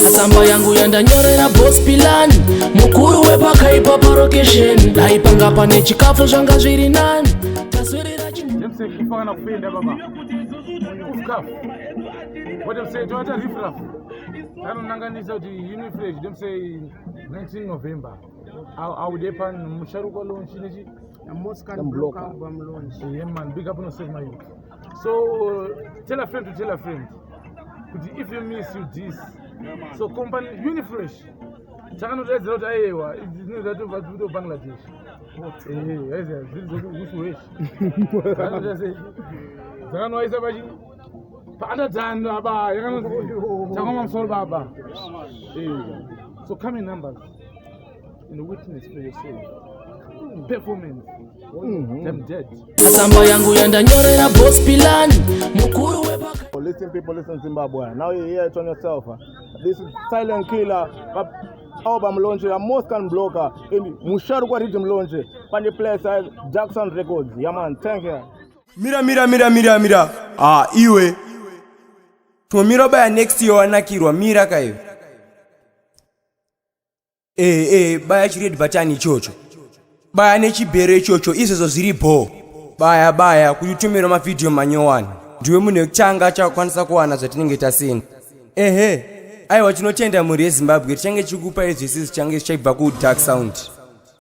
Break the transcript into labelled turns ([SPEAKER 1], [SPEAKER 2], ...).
[SPEAKER 1] Samba yangu yandanyorera boss pilani mukuru wepakaipa parokesheni daipanga pane chikafu zvanga zviri nani taswerera
[SPEAKER 2] chimufana kupenda baba ukafu what I'm saying to riff anonanganisa kuti unifresh dem say 19 November I would happen Musharukwa launch nechi
[SPEAKER 3] Moskan album launch.
[SPEAKER 2] Yeah man, big up on save my youth. So tell a friend to tell a friend. If you miss you this, so company Unifresh. Chakano that's not Iowa. It's not that over Bangladesh. Yes, this is who's wish. Chakano is about you. Pada tan baba. Chakano sol baba. So come in numbers. In witness for yourself. Performance. Them dead.
[SPEAKER 1] Samba yangu yandanyorera boss pilani mukuru wepaka.
[SPEAKER 3] Listen people, listen Zimbabwe. Now you hear it on yourself. This is Silent Killer album launch, a Moskan blocker in Musharukwa riddim launch. On the place Jackson Records. Yeah man, thank you.
[SPEAKER 4] Mira. Iwe. Tumira baya next year wanakirwa mira kayo. Baya chiredi batani chocho. Baya nechibere chocho izo ziripo. Baya kuyitumira ma video manyowani. Ndiwe mune changa chakwanisa kuwana zvatinenge tasina. Aiwa chinotenda muri yeZimbabwe change chikupa izvisi change chaibva ku Dark Sound.